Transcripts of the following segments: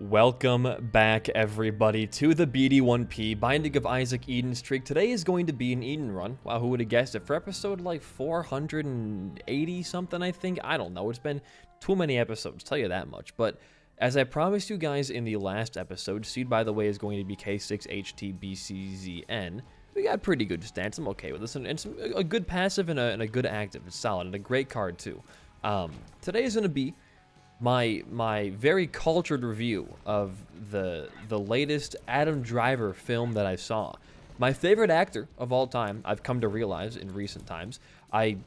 Welcome back, everybody, to the BD1P Binding of Isaac Eden streak. Today is going to be an Eden run. Wow, who would have guessed it? For episode like 480 something, I think. I don't know. It's been too many episodes, tell you that much. But as I promised you guys in the last episode, seed, by the way, is going to be K6HTBCZN. We got pretty good stats. I'm okay with this, and a good passive and a good active. It's solid, and a great card too. Today is going to be my very cultured review of the latest Adam Driver film that I saw. My favorite actor of all time, I've come to realize in recent times. I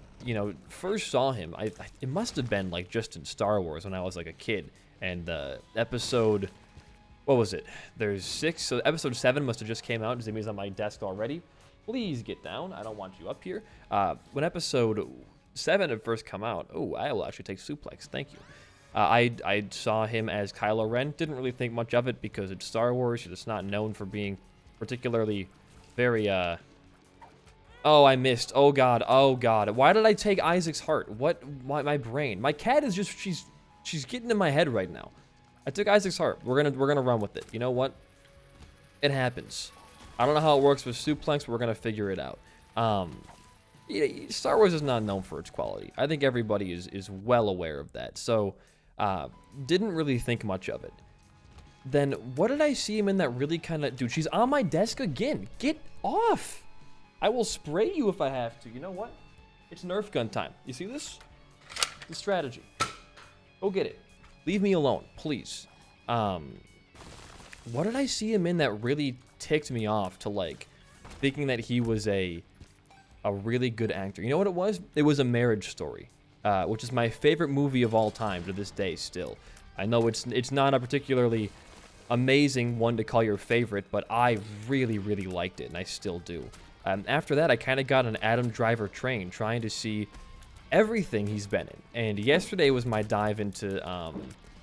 first saw him, it must have been like just in Star Wars when I was like a kid. And episode, what was it? There's 6, so episode 7 must have just came out. Jimmy's on my desk already. Please get down. I don't want you up here. When episode 7 had first come out, oh, I will actually take suplex. Thank you. I saw him as Kylo Ren. Didn't really think much of it because it's Star Wars. It's not known for being particularly very, Oh, I missed. Oh, God. Oh, God. Why did I take Isaac's heart? What? My brain. My cat is just, she's getting in my head right now. I took Isaac's heart. We're gonna run with it. You know what? It happens. I don't know how it works with suplex, but we're gonna figure it out. Star Wars is not known for its quality. I think everybody is well aware of that. So, didn't really think much of it. Then, what did I see him in that really kind of... Dude, she's on my desk again. Get off! I will spray you if I have to. You know what? It's Nerf gun time. You see this? The strategy. Go get it. Leave me alone, please. What did I see him in that really ticked me off to, like, thinking that he was a really good actor? You know what it was? It was A Marriage Story. Which is my favorite movie of all time to this day still. I know it's not a particularly amazing one to call your favorite, but I really, really liked it, and I still do. After that, I kind of got an Adam Driver train, trying to see everything he's been in. And yesterday was my dive into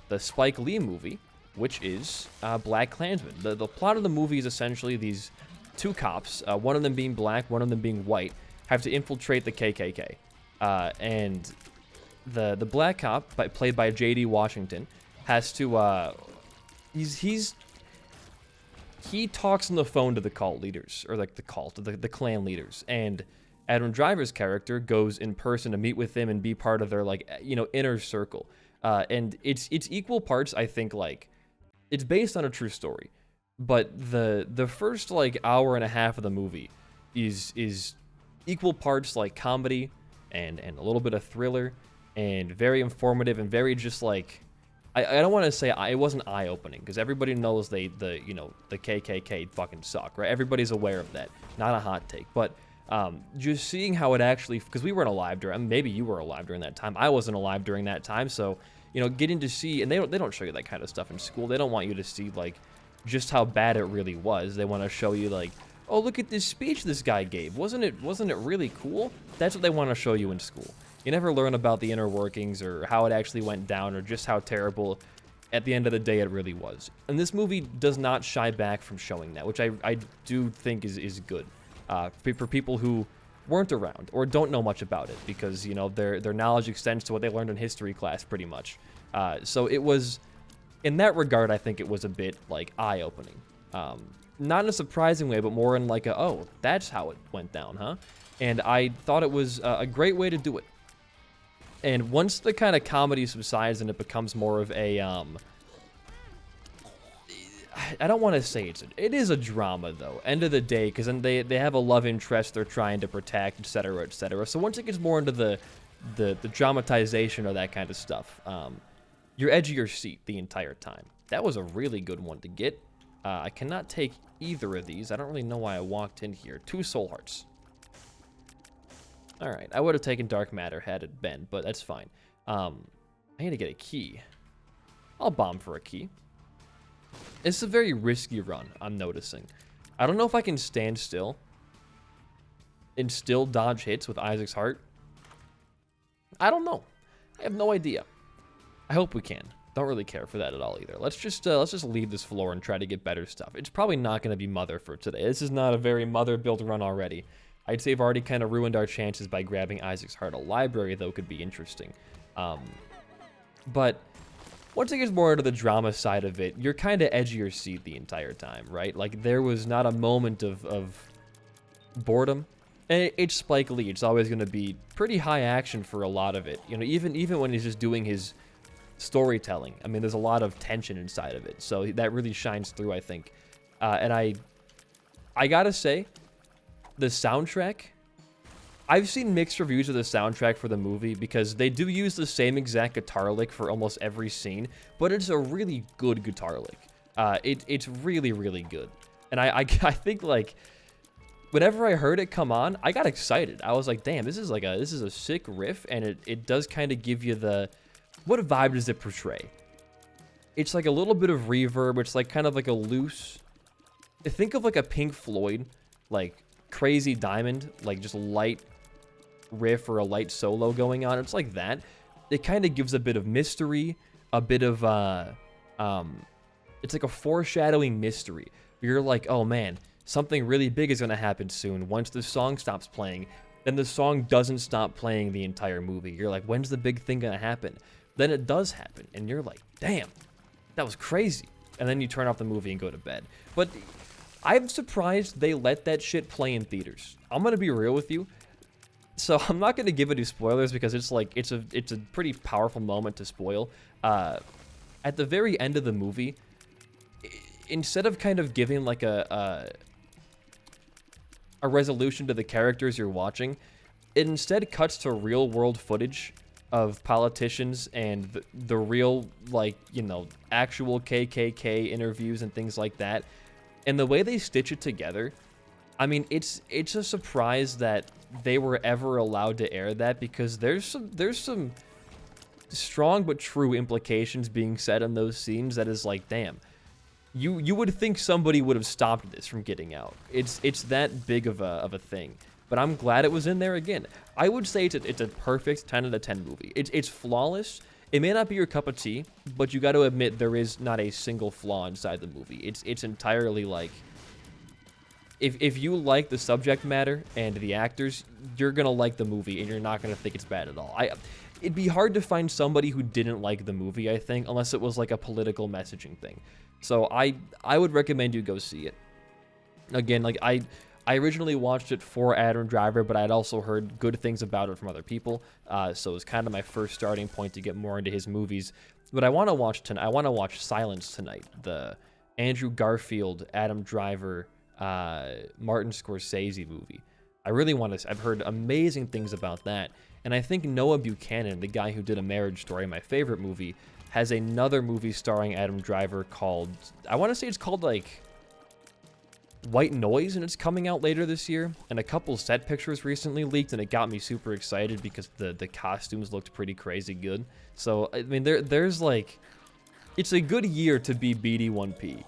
the Spike Lee movie, which is Black Klansman. The plot of the movie is essentially these two cops, one of them being black, one of them being white, have to infiltrate the KKK. And the black cop, played by J.D. Washington, has to he talks on the phone to the cult leaders, or like the clan leaders, and Adam Driver's character goes in person to meet with them and be part of their inner circle. And it's equal parts, I think, like it's based on a true story, but the first like hour and a half of the movie is equal parts like comedy and a little bit of thriller, and very informative, and very just like, I don't want to say it wasn't eye-opening, because everybody knows the KKK fucking suck, right? Everybody's aware of that. Not a hot take, but just seeing how it actually, because we weren't alive during, maybe you were alive during that time. I wasn't alive during that time, so getting to see, and they don't show you that kind of stuff in school. They don't want you to see like just how bad it really was. They want to show you like, oh, look at this speech this guy gave. Wasn't it really cool? That's what they want to show you in school. You never learn about the inner workings or how it actually went down or just how terrible at the end of the day it really was. And this movie does not shy back from showing that, which I do think is good for people who weren't around or don't know much about it, because their knowledge extends to what they learned in history class pretty much. So it was, in that regard, I think it was a bit like eye-opening. Not in a surprising way, but more in like oh, that's how it went down, huh? And I thought it was a great way to do it. And once the kind of comedy subsides and it becomes more of a, I don't want to say it is a drama though, end of the day, because then they have a love interest they're trying to protect, etc., etc. So once it gets more into the dramatization of that kind of stuff, you're edge of your seat the entire time. That was a really good one to get. I cannot take either of these. I don't really know why I walked in here. 2 soul hearts. Alright, I would have taken Dark Matter had it been, but that's fine. I need to get a key. I'll bomb for a key. It's a very risky run, I'm noticing. I don't know if I can stand still and still dodge hits with Isaac's heart. I don't know. I have no idea. I hope we can. Don't really care for that at all either. Let's just leave this floor and try to get better stuff. It's probably not going to be Mother for today. This is not a very Mother-built run already. I'd say I've already kind of ruined our chances by grabbing Isaac's heart. A library, though, could be interesting. But once it gets more into the drama side of it, you're kind of edge of your seat the entire time, right? Like, there was not a moment of boredom. And it's Spike Lee. It's always going to be pretty high action for a lot of it. You know, even when he's just doing his storytelling. I mean, there's a lot of tension inside of it. So that really shines through, I think. And I gotta say, the soundtrack, I've seen mixed reviews of the soundtrack for the movie because they do use the same exact guitar lick for almost every scene, but it's a really good guitar lick. It's really, really good. And I think, like, whenever I heard it come on, I got excited. I was like, damn, this is a sick riff, and it does kind of give you the, what vibe does it portray? It's like a little bit of reverb. It's like kind of like a loose, think of like a Pink Floyd, like Crazy Diamond, like just light riff or a light solo going on. It's like that. It kind of gives a bit of mystery, a bit of it's like a foreshadowing mystery. You're like, oh man, something really big is gonna happen soon. Once the song stops playing, then the song doesn't stop playing the entire movie. You're like, when's the big thing gonna happen? Then it does happen, and you're like, damn, that was crazy. And then you turn off the movie and go to bed. But I'm surprised they let that shit play in theaters. I'm gonna be real with you. So I'm not gonna give any spoilers because it's like it's a pretty powerful moment to spoil. At the very end of the movie, instead of kind of giving like a resolution to the characters you're watching, it instead cuts to real world footage of politicians and the real, like, you know, actual KKK interviews and things like that. And the way they stitch it together, I mean, it's a surprise that they were ever allowed to air that, because there's some strong but true implications being said in those scenes that is like, damn, you would think somebody would have stopped this from getting out. It's that big of a thing. But I'm glad it was in there again. I would say it's a perfect 10 out of 10 movie. It's flawless. It may not be your cup of tea, but you got to admit there is not a single flaw inside the movie. It's entirely like, if you like the subject matter and the actors, you're gonna like the movie and you're not gonna think it's bad at all. It'd be hard to find somebody who didn't like the movie, I think, unless it was like a political messaging thing. So I would recommend you go see it. Again, like I originally watched it for Adam Driver, but I'd also heard good things about it from other people. So it was kind of my first starting point to get more into his movies. But I want to watch Silence tonight, the Andrew Garfield, Adam Driver, Martin Scorsese movie. I really want to. I've heard amazing things about that, and I think Noah Buchanan, the guy who did A Marriage Story, my favorite movie, has another movie starring Adam Driver called, I want to say it's called like White Noise, and it's coming out later this year. And a couple set pictures recently leaked, and it got me super excited because the costumes looked pretty crazy good. So I mean, there's like, it's a good year to be BD1P.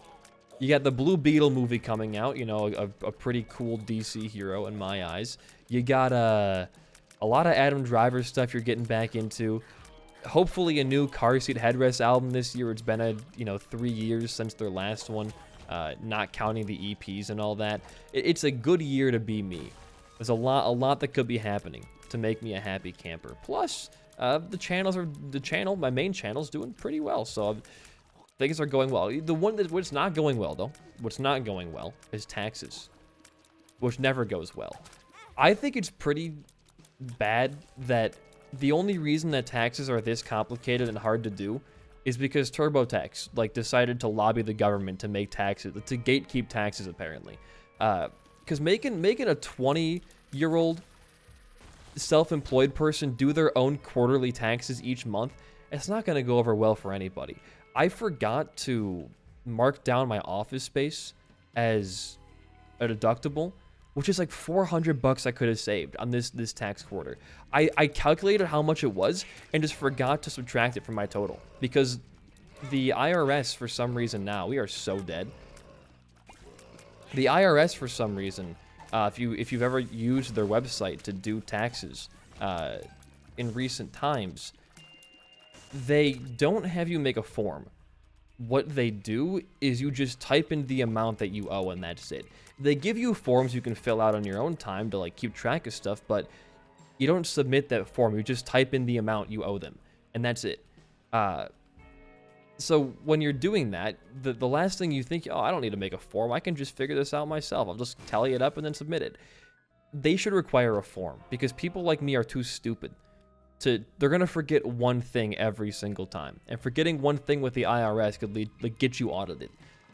You got the Blue Beetle movie coming out, you know, a pretty cool DC hero in my eyes. You got a lot of Adam Driver stuff you're getting back into. Hopefully a new Car Seat Headrest album this year. It's been 3 years since their last one, not counting the EPs and all that. It's a good year to be me. There's a lot that could be happening to make me a happy camper. Plus, my main channel's doing pretty well, so things are going well. The one what's not going well though, is taxes, which never goes well. I think it's pretty bad that the only reason that taxes are this complicated and hard to do is because TurboTax decided to lobby the government to make taxes, to gatekeep taxes apparently. Because making a 20-year-old self-employed person do their own quarterly taxes each month, it's not going to go over well for anybody. I forgot to mark down my office space as a deductible, which is like $400 I could have saved on this tax quarter. I calculated how much it was and just forgot to subtract it from my total, because the IRS, for some reason now, we are so dead. The IRS, for some reason, if you've ever used their website to do taxes in recent times, they don't have you make a form. What they do is you just type in the amount that you owe, and that's it. They give you forms you can fill out on your own time to keep track of stuff, but you don't submit that form. You just type in the amount you owe them, and that's it. So when you're doing that, the last thing you think, oh, I don't need to make a form. I can just figure this out myself. I'll just tally it up and then submit it. They should require a form because people like me are too stupid. They're going to forget one thing every single time. And forgetting one thing with the IRS could get you audited.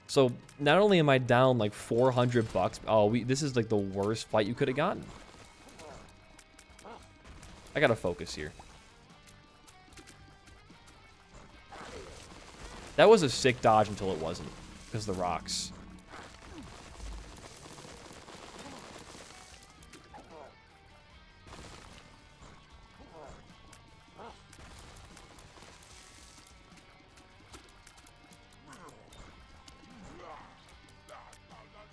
So not only am I down like $400, oh, this is like the worst fight you could have gotten. I got to focus here. That was a sick dodge until it wasn't, because of the rocks.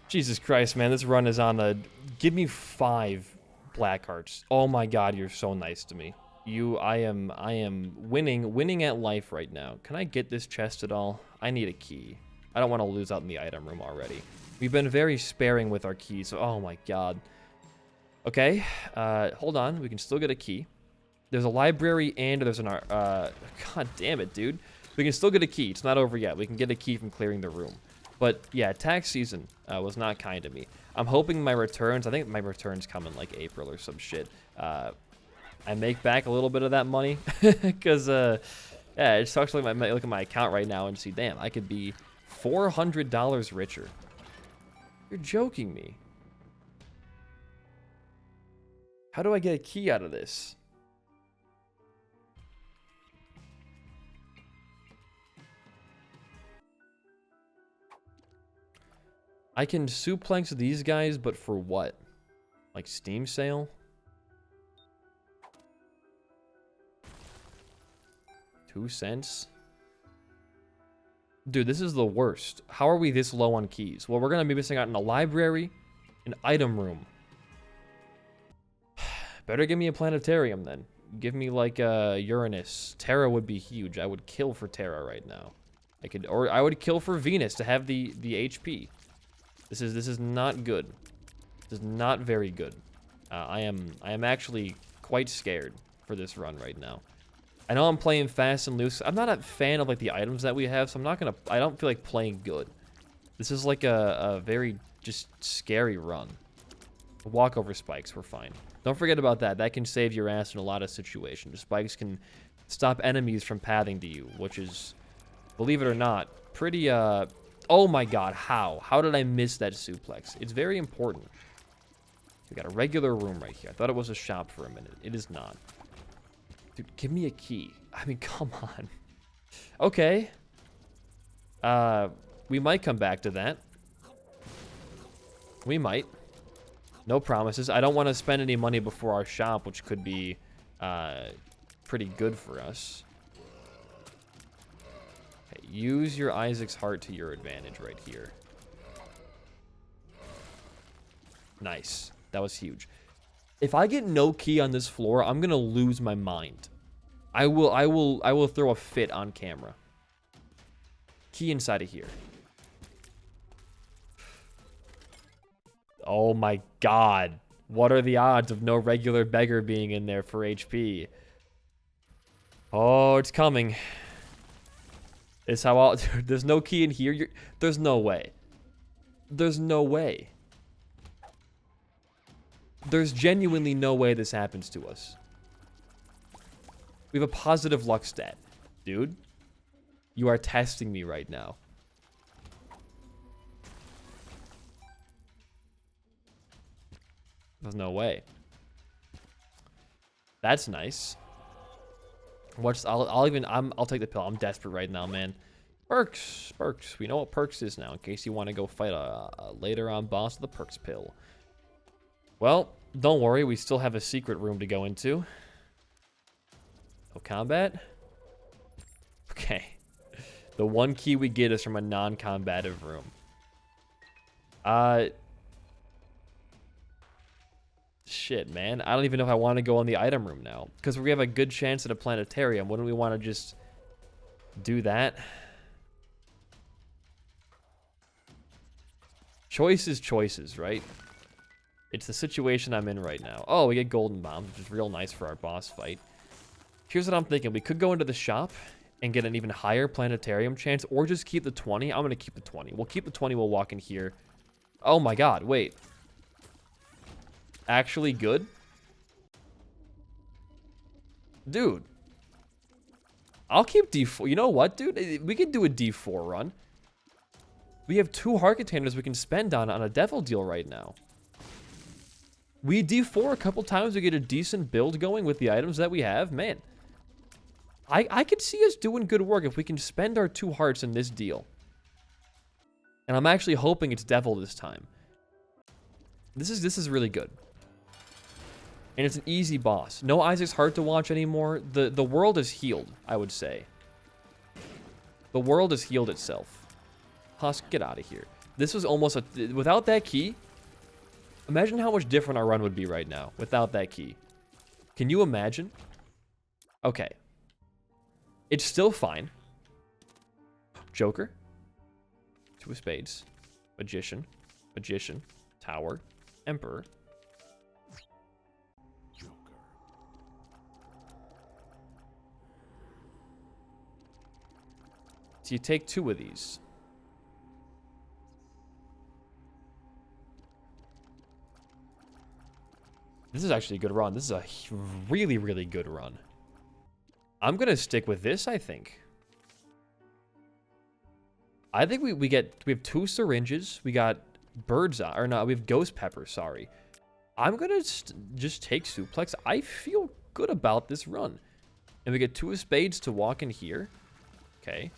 Jesus Christ, man, this run is on a... Give me 5 black hearts. Oh my god, you're so nice to me. I am winning at life right now. Can I get this chest at all? I need a key. I don't want to lose out in the item room already. We've been very sparing with our keys. Oh my god. Okay, hold on. We can still get a key. There's a library and there's an... God damn it, dude. We can still get a key. It's not over yet. We can get a key from clearing the room. But yeah, tax season was not kind to me. I'm hoping my returns... I think my returns come in like April or some shit. I make back a little bit of that money because yeah, it sucks to look at my account right now and see, damn, I could be $400 richer. You're joking me. How do I get a key out of this? I can suplex these guys, but for what? Like Steam sale? 2 cents? Dude, this is the worst. How are we this low on keys? Well, we're going to be missing out on a library, an item room. Better give me a planetarium then. Give me like Uranus. Terra would be huge. I would kill for Terra right now. Or I would kill for Venus to have the HP. This is not good. This is not very good. I am actually quite scared for this run right now. I know I'm playing fast and loose. I'm not a fan of like the items that we have, so I don't feel like playing good. This is like a very just scary run. Walk over spikes, we're fine. Don't forget about that. That can save your ass in a lot of situations. Spikes can stop enemies from pathing to you, which is, believe it or not, pretty oh my god, how? How did I miss that suplex? It's very important. We got a regular room right here. I thought it was a shop for a minute. It is not. Dude, give me a key. I mean, come on. Okay. We might come back to that. We might. No promises. I don't want to spend any money before our shop, which could be pretty good for us. Okay, use your Isaac's heart to your advantage right here. Nice. That was huge. If I get no key on this floor, I'm gonna lose my mind. I will throw a fit on camera. Key inside of here. Oh my god. What are the odds of no regular beggar being in there for HP? Oh, it's coming. It's how I'll... There's no key in here. There's no way. There's no way. There's genuinely no way this happens to us. We have a positive luck stat. Dude, you are testing me right now. There's no way. That's nice. I'll take the pill. I'm desperate right now, man. Perks. We know what perks is now, in case you want to go fight a later on boss of the perks pill. Well, don't worry. We still have a secret room to go into. No combat? Okay. The one key we get is from a non-combative room. Shit, man. I don't even know if I want to go in the item room now. Because we have a good chance at a planetarium. Wouldn't we want to just do that? Choices, right? It's the situation I'm in right now. Oh, we get golden bombs, which is real nice for our boss fight. Here's what I'm thinking. We could go into the shop and get an even higher planetarium chance, or just keep the 20. I'm going to keep the 20. We'll keep the 20. We'll walk in here. Oh my god, wait. Actually good? Dude. I'll keep D4. You know what, dude? We could do a D4 run. We have 2 heart containers we can spend on a devil deal right now. We D4 a couple times, we get a decent build going with the items that we have. Man, I could see us doing good work if we can spend our 2 hearts in this deal. And I'm actually hoping it's devil this time. This is really good. And it's an easy boss. No Isaac's Heart to watch anymore. The world is healed, I would say. The world has healed itself. Husk, get out of here. This was almost a... Without that key... Imagine how much different our run would be right now without that key. Can you imagine? Okay. It's still fine. Joker. 2 of spades. Magician. Magician. Tower. Emperor. Joker. So you take 2 of these. This is actually a good run. This is a really, really good run. I'm going to stick with this, I think. I think we have 2 syringes. We got bird's eye, or not, we have ghost pepper, sorry. I'm going to just take suplex. I feel good about this run. And we get 2 of spades to walk in here. Okay.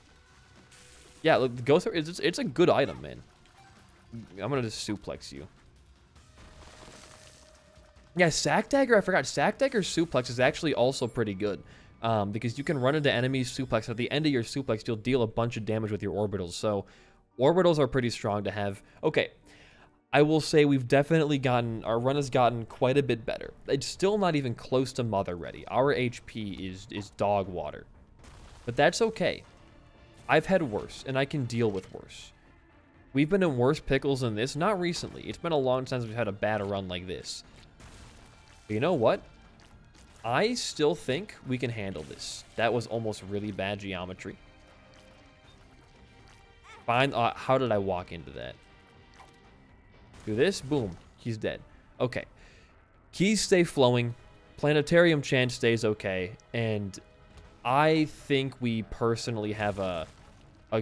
Yeah, look, the ghost pepper, it's a good item, man. I'm going to just suplex you. Yeah, Sack Dagger, I forgot. Sack Dagger suplex is actually also pretty good. Because you can run into enemies suplex. At the end of your suplex, you'll deal a bunch of damage with your orbitals. So, orbitals are pretty strong to have. Okay, I will say we've definitely gotten... Our run has gotten quite a bit better. It's still not even close to Mother Ready. Our HP is dog water. But that's okay. I've had worse, and I can deal with worse. We've been in worse pickles than this. Not recently. It's been a long time since we've had a bad run like this. But you know what? I still think we can handle this. That was almost really bad geometry. Fine. How did I walk into that? Do this. Boom. He's dead. Okay. Keys stay flowing. Planetarium chance stays okay. And I think we personally have a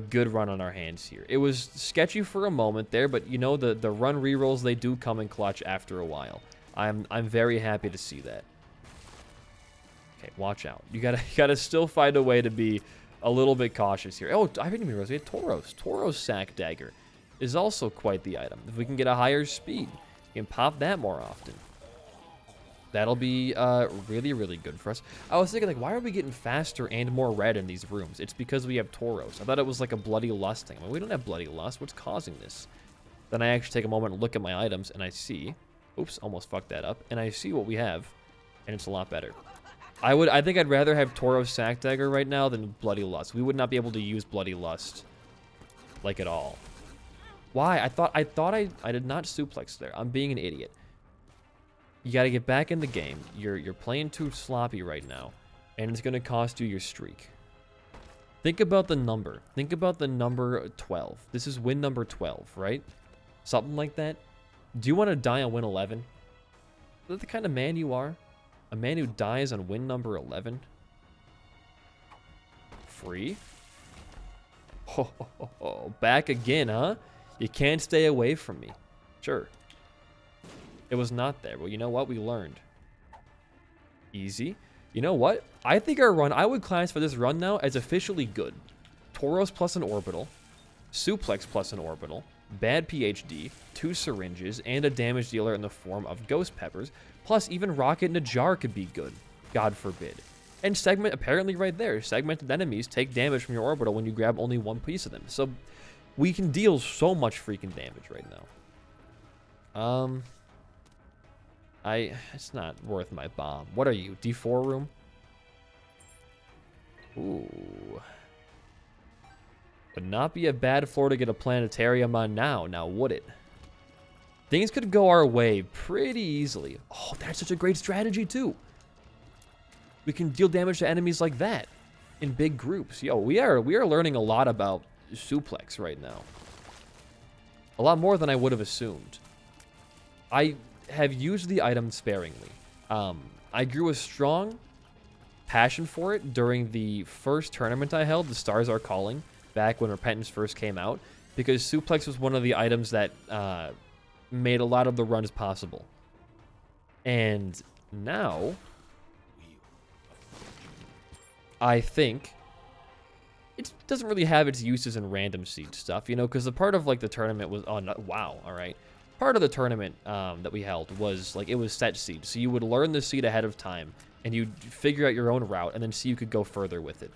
good run on our hands here. It was sketchy for a moment there, but you know, the run rerolls, they do come in clutch after a while. I'm very happy to see that. Okay, watch out. You gotta still find a way to be a little bit cautious here. Oh, I didn't even realize we had Tauros. Tauros Sack Dagger is also quite the item. If we can get a higher speed, we can pop that more often. That'll be really, really good for us. I was thinking, like, why are we getting faster and more red in these rooms? It's because we have Tauros. I thought it was like a Bloody Lust thing. Well, we don't have Bloody Lust. What's causing this? Then I actually take a moment and look at my items, and I see... Oops, almost fucked that up. And I see what we have, and it's a lot better. I think I'd rather have Tauros Sack Dagger right now than Bloody Lust. We would not be able to use Bloody Lust, like, at all. Why? I thought I did not suplex there. I'm being an idiot. You got to get back in the game. You're playing too sloppy right now, and it's going to cost you your streak. Think about the number. Think about the number 12. This is win number 12, right? Something like that. Do you want to die on win 11? Is that the kind of man you are? A man who dies on win number 11? Free? Oh, back again, huh? You can't stay away from me. Sure. It was not there. Well, you know what? We learned. Easy. You know what? I think our run, I would classify this run now as officially good. Tauros plus an orbital. Suplex plus an orbital. Bad PhD. 2 syringes. And a damage dealer in the form of ghost peppers. Plus, even Rocket in a jar could be good. God forbid. And segment, apparently right there, segmented enemies take damage from your orbital when you grab only 1 piece of them. So, we can deal so much freaking damage right now. It's not worth my bomb. What are you, D4 room? Ooh. Would not be a bad floor to get a planetarium on now, would it? Things could go our way pretty easily. Oh, that's such a great strategy, too. We can deal damage to enemies like that. in big groups. Yo, we are learning a lot about suplex right now. A lot more than I would have assumed. I have used the item sparingly. I grew a strong passion for it during the first tournament I held, the Stars Are Calling, back when Repentance first came out, because suplex was one of the items that made a lot of the runs possible. And now, I think it doesn't really have its uses in random seed stuff, you know, because the part of like the tournament was, oh no, wow, all right. Part of the tournament that we held was like, it was set seed. So you would learn the seed ahead of time and you'd figure out your own route and then see you could go further with it.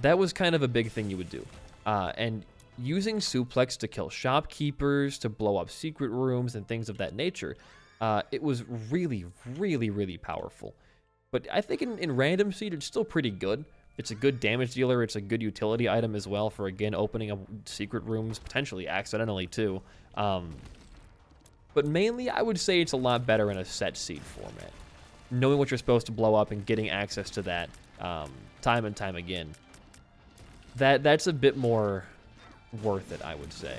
That was kind of a big thing you would do. And using suplex to kill shopkeepers, to blow up secret rooms and things of that nature, it was really, really, really powerful. But I think in random seed, it's still pretty good. It's a good damage dealer. It's a good utility item as well for, again, opening up secret rooms, potentially accidentally too. But mainly, I would say it's a lot better in a set seed format. Knowing what you're supposed to blow up and getting access to that time and time again. That's a bit more worth it, I would say.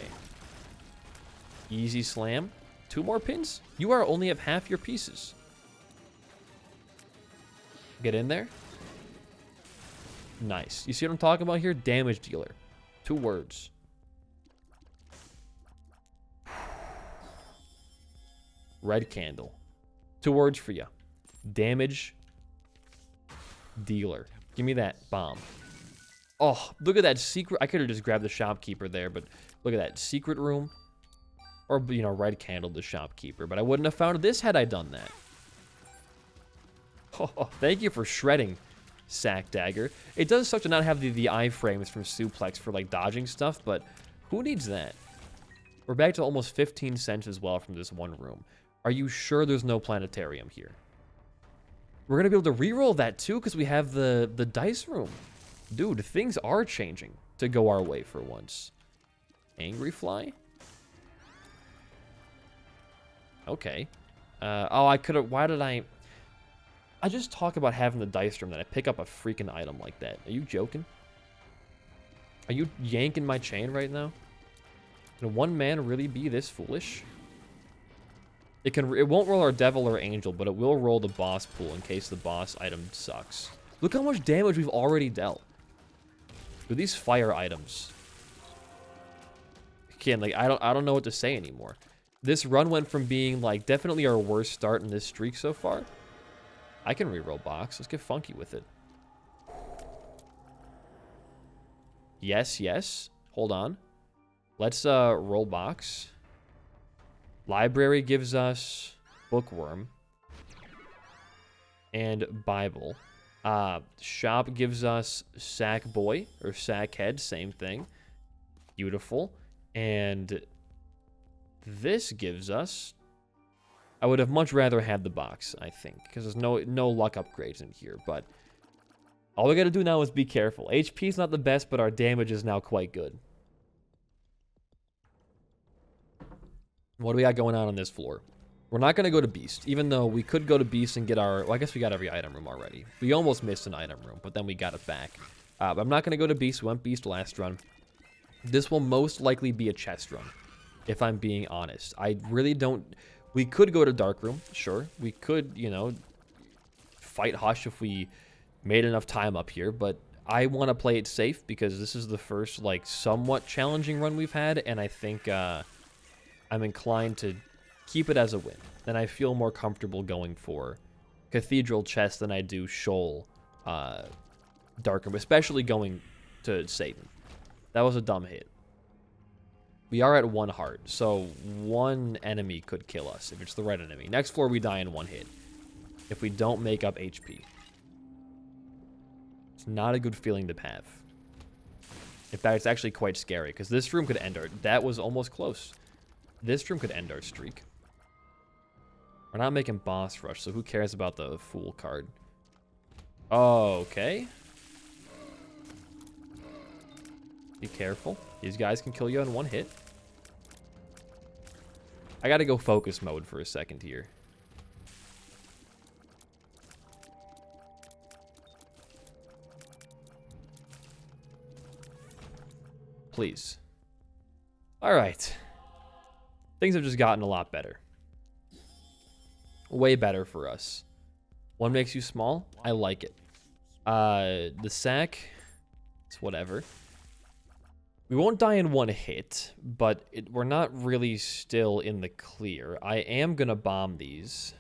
Easy slam. 2 more pins? You are only at half your pieces. Get in there. Nice. You see what I'm talking about here? Damage dealer. 2 words. Red candle. 2 words for you. Damage dealer. Give me that bomb. Oh, look at that secret. I could have just grabbed the shopkeeper there, but look at that secret room. Or, you know, red candle the shopkeeper. But I wouldn't have found this had I done that. Oh, thank you for shredding, Sack Dagger. It does suck to not have the iframes from suplex for like dodging stuff, but who needs that? We're back to almost 15 cents as well from this one room. Are you sure there's no planetarium here? We're going to be able to reroll that too because we have the dice room. Dude, things are changing to go our way for once. Angry Fly? Okay. Oh, I could have... Why did I just talk about having the dice room, then I pick up a freaking item like that. Are you joking? Are you yanking my chain right now? Can one man really be this foolish? It won't roll our devil or angel, but it will roll the boss pool in case the boss item sucks. Look how much damage we've already dealt. With these fire items. Again, like I don't know what to say anymore. This run went from being like definitely our worst start in this streak so far. I can reroll box. Let's get funky with it. Yes, yes. Hold on. Let's roll box. Library gives us bookworm and Bible. Shop gives us sack boy or sack head, same thing. Beautiful. And this gives us... I would have much rather had the box, I think, because there's no luck upgrades in here, but all we got to do now is be careful. HP is not the best, but our damage is now quite good. What do we got going on this floor? We're not going to go to Beast, even though we could go to Beast and get our... Well, I guess we got every item room already. We almost missed an item room, but then we got it back. But I'm not going to go to Beast. We went Beast last run. This will most likely be a chest run, if I'm being honest. I really don't... We could go to Dark Room, sure. We could, you know, fight Hush if we made enough time up here, but I want to play it safe because this is the first, like, somewhat challenging run we've had, and I think I'm inclined to keep it as a win. Then I feel more comfortable going for Cathedral Chest than I do Shoal Dark Room, especially going to Satan. That was a dumb hit. We are at 1 heart, so 1 enemy could kill us if it's the right enemy. Next floor, we die in 1 hit if we don't make up HP. It's not a good feeling to have. In fact, it's actually quite scary because this room could end our... That was almost close. This room could end our streak. We're not making boss rush, so who cares about the Fool card? Oh, okay. Be careful. These guys can kill you in 1 hit. I gotta go focus mode for a second here. Please. Alright. Things have just gotten a lot better. Way better for us. One makes you small. I like it. The sack, it's whatever. We won't die in one hit, but we're not really still in the clear. I am gonna bomb these.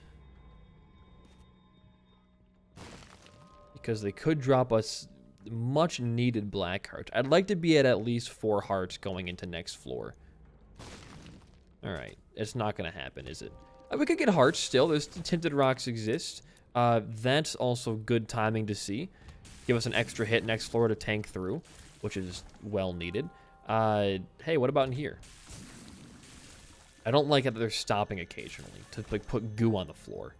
Because they could drop us much needed black hearts. I'd like to be at least 4 hearts going into next floor. Alright, it's not gonna happen, is it? We could get hearts still. There's tinted rocks exist. That's also good timing to see. Give us an extra hit next floor to tank through, which is well needed. Hey, what about in here? I don't like that they're stopping occasionally to like put goo on the floor.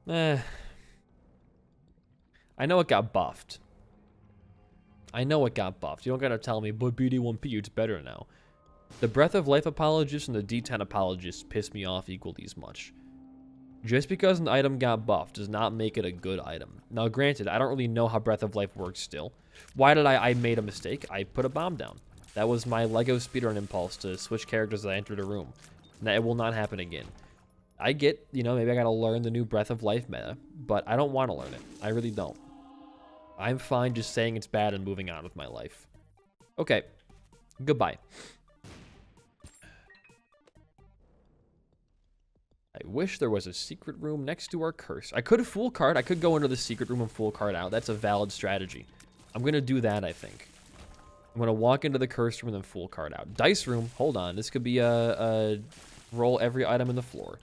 I know it got buffed. I know it got buffed. You don't gotta tell me, but BD1P, it's better now. The Breath of Life apologists and the D10 apologists piss me off equally as much. Just because an item got buffed does not make it a good item. Now, granted, I don't really know how Breath of Life works still. Why did I made a mistake? I put a bomb down. That was my Lego speedrun impulse to switch characters as I entered a room. Now, it will not happen again. I get, you know, maybe I gotta learn the new Breath of Life meta, but I don't want to learn it. I really don't. I'm fine just saying it's bad and moving on with my life. Okay. Goodbye. I wish there was a secret room next to our curse. I could have full card. I could go into the secret room and full card out. That's a valid strategy. I'm going to do that, I think. I'm going to walk into the curse room and then full card out. Dice room. Hold on. This could be a roll every item in the floor.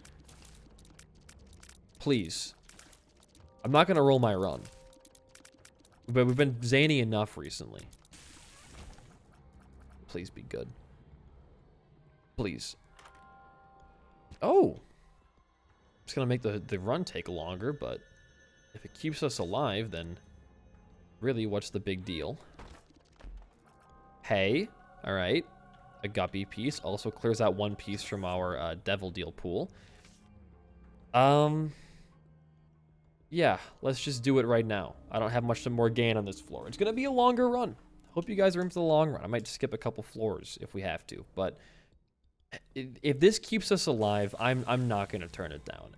Please. I'm not going to roll my run. But we've been zany enough recently. Please be good. Please. Oh. It's going to make the run take longer, but if it keeps us alive, then really, what's the big deal? Hey. All right. A guppy piece. Also clears out 1 piece from our devil deal pool. Yeah, let's just do it right now. I don't have much more gain on this floor. It's going to be a longer run. Hope you guys are in for the long run. I might skip a couple floors if we have to, but if this keeps us alive, I'm not going to turn it down.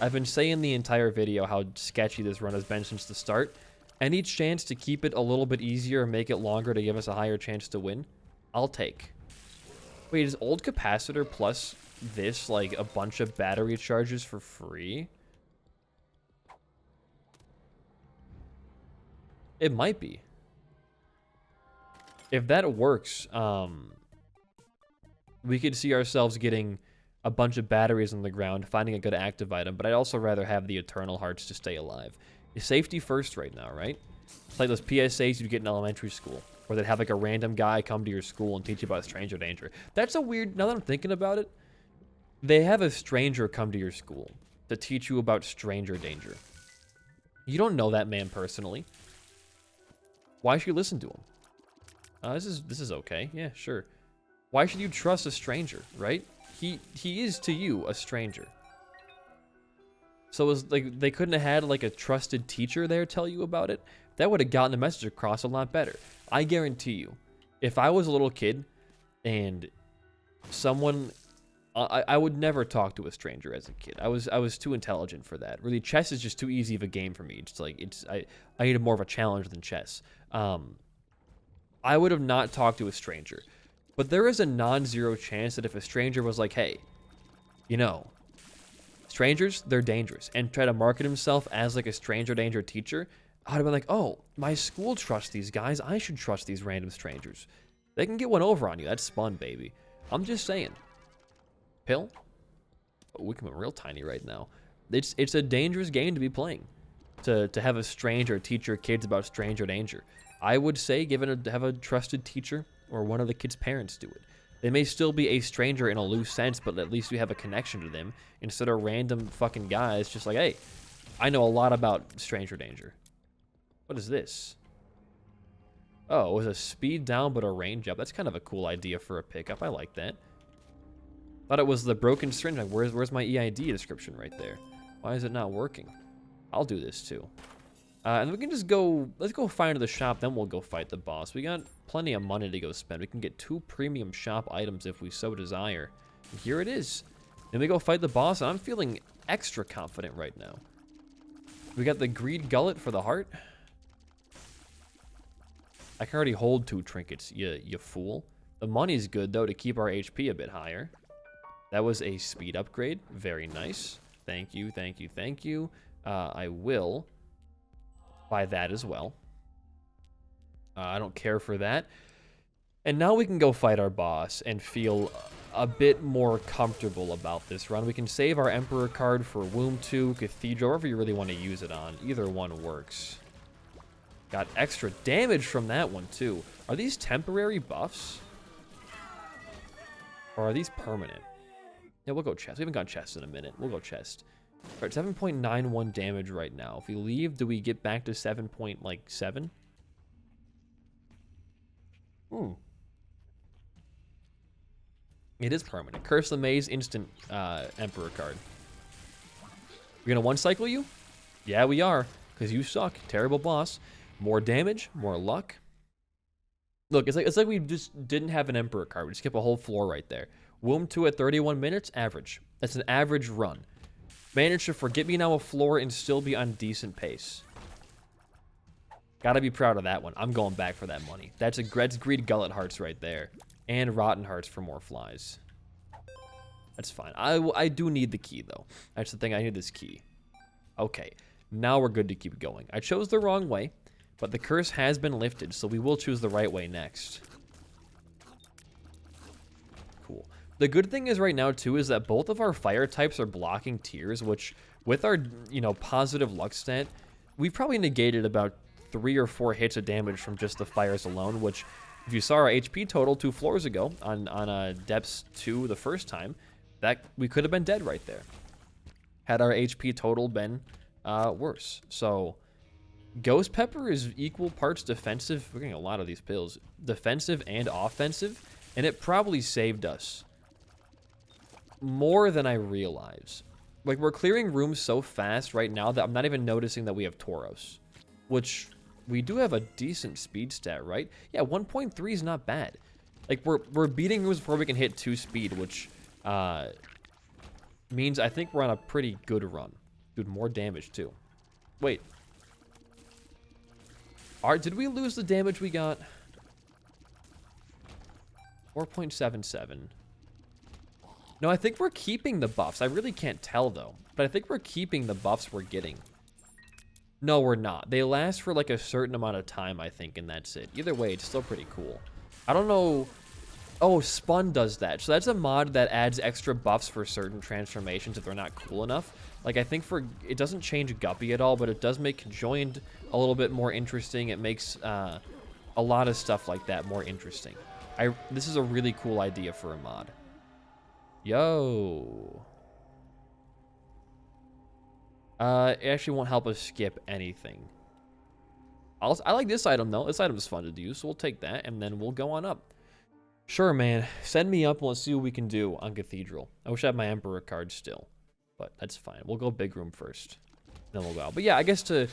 I've been saying the entire video how sketchy this run has been since the start. Any chance to keep it a little bit easier and make it longer to give us a higher chance to win, I'll take. Wait, is old capacitor plus this like a bunch of battery charges for free? It might be. If that works, we could see ourselves getting a bunch of batteries on the ground, finding a good active item, but I'd also rather have the Eternal Hearts to stay alive. Safety first right now, right? It's like those PSAs you get in elementary school, where they'd have like a random guy come to your school and teach you about stranger danger. That's a weird, now that I'm thinking about it, they have a stranger come to your school to teach you about stranger danger. You don't know that man personally. Why should you listen to him? This is okay. Yeah, sure. Why should you trust a stranger, right? He is to you a stranger. So it was like they couldn't have had like a trusted teacher there tell you about it. That would have gotten the message across a lot better. I guarantee you, if I was a little kid and someone, I would never talk to a stranger as a kid. I was too intelligent for that. Really, chess is just too easy of a game for me. It's like I needed more of a challenge than chess. I would have not talked to a stranger. But there is a non-zero chance that if a stranger was like, hey, you know, strangers, they're dangerous, and try to market himself as like a stranger danger teacher, I would have been like, oh, my school trusts these guys. I should trust these random strangers. They can get one over on you. That's fun, baby. I'm just saying. Pill? Oh, we can be real tiny right now. It's a dangerous game to be playing. To have a stranger teach your kids about stranger danger. I would say have a trusted teacher or one of the kids' parents do it. They may still be a stranger in a loose sense, but at least you have a connection to them instead of random fucking guys just like, hey, I know a lot about stranger danger. What is this? Oh, it was a speed down but a range up. That's kind of a cool idea for a pickup. I like that. Thought it was the broken syringe. Like, where's my EID description right there? Why is it not working? I'll do this too. And we can just go, let's go find the shop, then we'll go fight the boss. We got plenty of money to go spend. We can get 2 premium shop items if we so desire. And here it is. Then we go fight the boss, and I'm feeling extra confident right now. We got the greed gullet for the heart. I can already hold 2 trinkets, you fool. The money's good, though, to keep our HP a bit higher. That was a speed upgrade. Very nice. Thank you, thank you, thank you. I will buy that as well. I don't care for that. And now we can go fight our boss and feel a bit more comfortable about this run. We can save our Emperor card for Womb 2, Cathedral, wherever you really want to use it on. Either one works. Got extra damage from that one, too. Are these temporary buffs? Or are these permanent? Yeah, we'll go chest. We haven't gone chest in a minute. We'll go chest. All right, 7.91 damage right now. If we leave, do we get back to 7.7? It is permanent. Curse the Maze, instant Emperor card. We're gonna one-cycle you? Yeah, we are. Because you suck. Terrible boss. More damage, more luck. Look, it's like we just didn't have an Emperor card. We skip a whole floor right there. Womb 2 at 31 minutes, average. That's an average run. Managed to forget me now a floor and still be on decent pace. Gotta be proud of that one. I'm going back for that money. That's greed gullet hearts right there. And rotten hearts for more flies. That's fine. I do need the key, though. That's the thing. I need this key. Okay. Now we're good to keep going. I chose the wrong way, but the curse has been lifted, so we will choose the right way next. Cool. The good thing is right now, too, is that both of our fire types are blocking tears, which, with our, positive luck stat, we've probably negated about 3 or 4 hits of damage from just the fires alone, which, if you saw our HP total 2 floors ago on Depths 2 the first time, that we could have been dead right there. Had our HP total been worse. So, Ghost Pepper is equal parts defensive. We're getting a lot of these pills. Defensive and offensive, and it probably saved us more than I realize. Like, we're clearing rooms so fast right now that I'm not even noticing that we have Tauros, which we do have a decent speed stat, right? Yeah, 1.3 is not bad. Like, we're beating rooms before we can hit 2 speed, which means I think we're on a pretty good run. Dude, more damage, too. Wait. Did we lose the damage we got? 4.77. No, I think we're keeping the buffs. I really can't tell, though. But I think we're keeping the buffs we're getting. No, we're not. They last for, like, a certain amount of time, I think, and that's it. Either way, it's still pretty cool. I don't know. Oh, Spun does that. So that's a mod that adds extra buffs for certain transformations if they're not cool enough. Like, I think it doesn't change Guppy at all, but it does make Conjoined a little bit more interesting. It makes a lot of stuff like that more interesting. This is a really cool idea for a mod. Yo. It actually won't help us skip anything. I like this item, though. This item is fun to do, so we'll take that, and then we'll go on up. Sure, man. Send me up, and let's see what we can do on Cathedral. I wish I had my Emperor card still, but that's fine. We'll go big room first, then we'll go out. But yeah, I guess to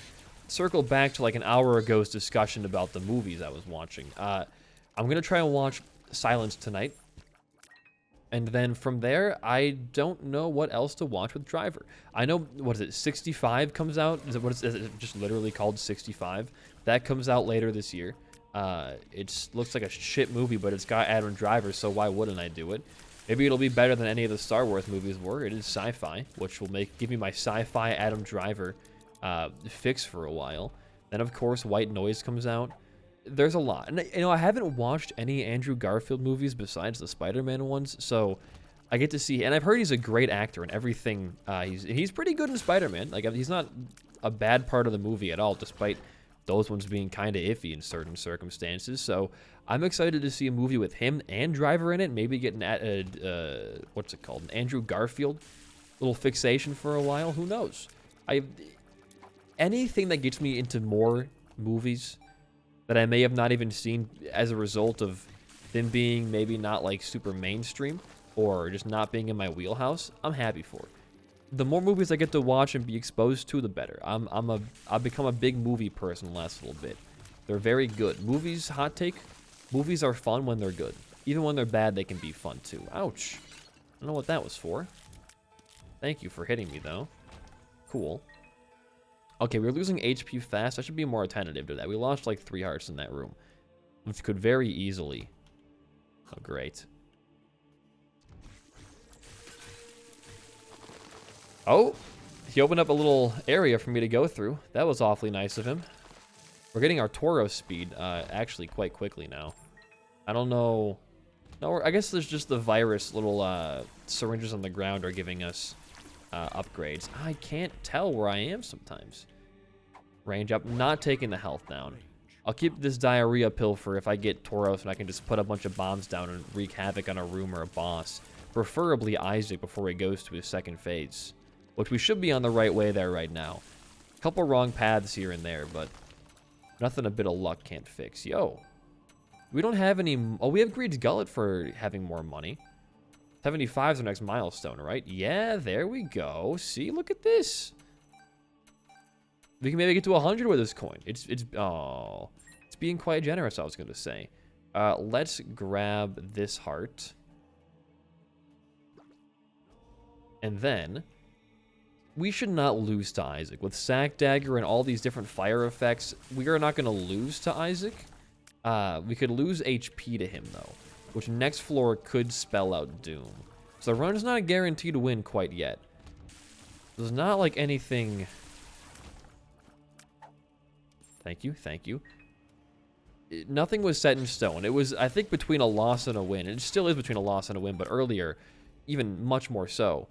circle back to like an hour ago's discussion about the movies I was watching, I'm going to try and watch Silence tonight. And then from there, I don't know what else to watch with Driver. I know, what is it, 65 comes out? Is it just literally called 65? That comes out later this year. It looks like a shit movie, but it's got Adam Driver, so why wouldn't I do it? Maybe it'll be better than any of the Star Wars movies were. It is sci-fi, which will give me my sci-fi Adam Driver fix for a while. Then, of course, White Noise comes out. There's a lot. And, I haven't watched any Andrew Garfield movies besides the Spider-Man ones, so I get to see... And I've heard he's a great actor and everything. He's pretty good in Spider-Man. Like, he's not a bad part of the movie at all, despite those ones being kind of iffy in certain circumstances. So I'm excited to see a movie with him and Driver in it. Maybe get an... what's it called? An Andrew Garfield little fixation for a while. Who knows? Anything that gets me into more movies that I may have not even seen as a result of them being maybe not like super mainstream or just not being in my wheelhouse, I'm happy for. the more movies I get to watch and be exposed to, the better. I've become a big movie person the last little bit. They're very good. Movies, hot take, movies are fun when they're good. Even when they're bad, they can be fun too. Ouch. I don't know what that was for. Thank you for hitting me though. Cool. Okay, we're losing HP fast. I should be more attentive to that. We lost like 3 hearts in that room, which could very easily. Oh, great. Oh, he opened up a little area for me to go through. That was awfully nice of him. We're getting our Toro speed actually quite quickly now. I don't know. No, I guess there's just the virus little syringes on the ground are giving us upgrades. I can't tell where I am sometimes. Range up, not taking the health down. I'll keep this diarrhea pill for if I get Tauros and I can just put a bunch of bombs down and wreak havoc on a room or a boss. Preferably Isaac before he goes to his second phase. Which we should be on the right way there right now. A couple wrong paths here and there, but nothing a bit of luck can't fix. Yo. We don't have any... Oh, we have Greed's Gullet for having more money. 75 is the next milestone, right? Yeah, there we go. See, look at this. We can maybe get to 100 with this coin. It's being quite generous, I was going to say. Let's grab this heart. And then... we should not lose to Isaac. With Sack Dagger and all these different fire effects, we are not going to lose to Isaac. We could lose HP to him, though, which next floor could spell out doom. So the run is not guaranteed to win quite yet. There's not like anything... Thank you, thank you. Nothing was set in stone. It was, I think, between a loss and a win. It still is between a loss and a win, but earlier, even much more so,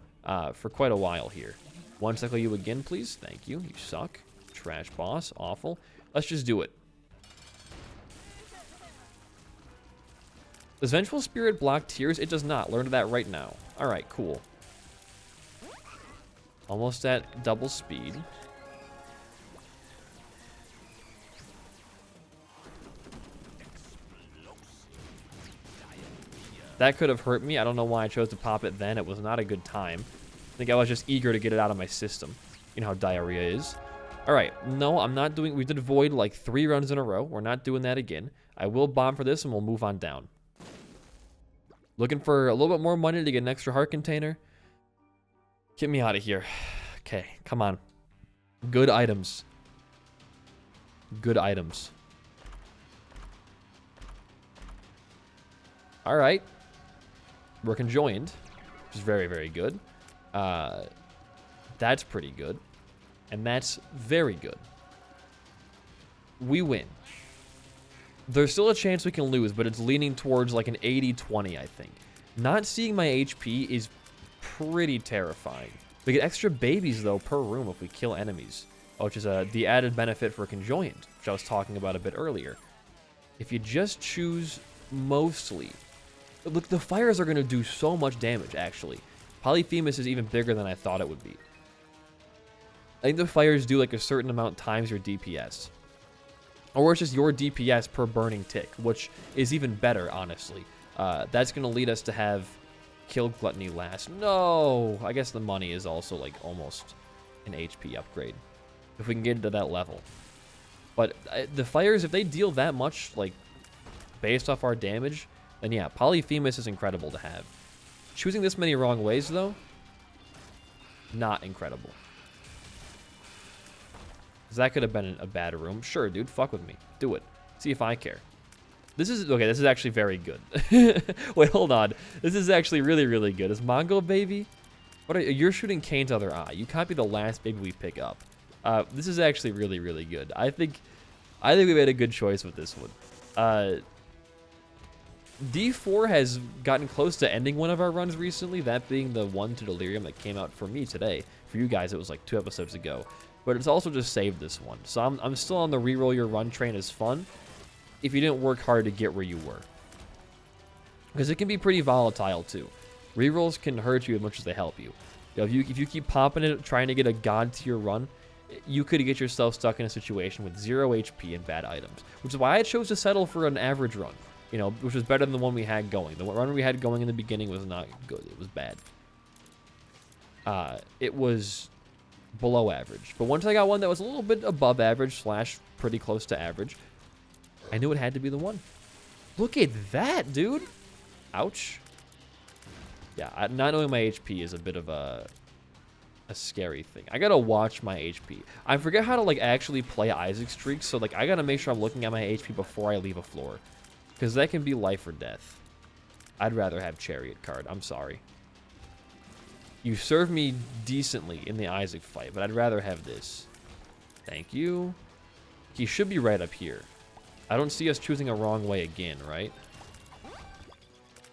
for quite a while here. One cycle you again, please. Thank you. You suck. Trash boss. Awful. Let's just do it. Does Vengeful Spirit block tears? It does not. Learn that right now. Alright, cool. Almost at double speed. That could have hurt me. I don't know why I chose to pop it then. It was not a good time. I think I was just eager to get it out of my system. You know how diarrhea is. Alright, no, I'm not doing... We did Void like 3 runs in a row. We're not doing that again. I will bomb for this and we'll move on down. Looking for a little bit more money to get an extra heart container. Get me out of here. Okay, come on. Good items. Good items. Alright. We're conjoined, which is very, very good. That's pretty good. And that's very good. We win. There's still a chance we can lose, but it's leaning towards like an 80-20, I think. Not seeing my HP is pretty terrifying. We get extra babies, though, per room if we kill enemies, which is the added benefit for conjoined, which I was talking about a bit earlier. If you just choose mostly... Look, the fires are going to do so much damage, actually. Polyphemus is even bigger than I thought it would be. I think the fires do like a certain amount times your DPS. Or it's just your DPS per burning tick, which is even better, honestly. That's going to lead us to have Kill Gluttony last. No! I guess the money is also like almost an HP upgrade. If we can get into that level. But the fires, if they deal that much, like, based off our damage, then yeah, Polyphemus is incredible to have. Choosing this many wrong ways, though, not incredible. That could have been a bad room. Sure, dude, fuck with me. Do it. See if I care. This is, okay, this is actually very good. Wait, hold on. This is actually really, really good. Is Mongo Baby? What are you're shooting Kane's other eye. You can't be the last baby we pick up. This is actually really, really good. I think we made a good choice with this one. D4 has gotten close to ending one of our runs recently, that being the one to Delirium that came out for me today. For you guys, it was like 2 episodes ago. But it's also just saved this one. So I'm still on the reroll your run train as fun if you didn't work hard to get where you were. Because it can be pretty volatile too. Rerolls can hurt you as much as they help you. If you keep popping it, trying to get a god tier run, you could get yourself stuck in a situation with 0 HP and bad items. Which is why I chose to settle for an average run. You know, which was better than the one we had going. The run we had going in the beginning was not good. It was bad. it was below average. But once I got one that was a little bit above average / pretty close to average, I knew it had to be the one. Look at that, dude. Ouch. Yeah, not knowing my HP is a bit of a scary thing. I gotta watch my HP. I forget how to like actually play Isaac streaks, so like I gotta make sure I'm looking at my HP before I leave a floor, because that can be life or death. I'd rather have Chariot card. I'm sorry. You served me decently in the Isaac fight, but I'd rather have this. Thank you. He should be right up here. I don't see us choosing a wrong way again, right?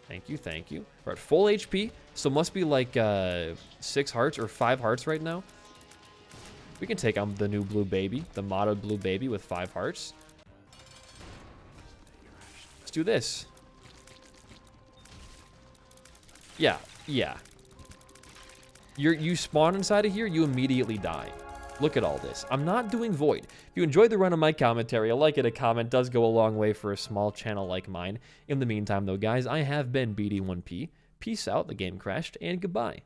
Thank you, thank you. We're at full HP, so must be like 6 hearts or 5 hearts right now. We can take on the new blue baby, the modded blue baby with 5 hearts. Let's do this. Yeah, yeah. You spawn inside of here, you immediately die. Look at all this. I'm not doing Void. If you enjoyed the run of my commentary, a like and a comment does go a long way for a small channel like mine. In the meantime, though, guys, I have been BD1P. Peace out, the game crashed, and goodbye.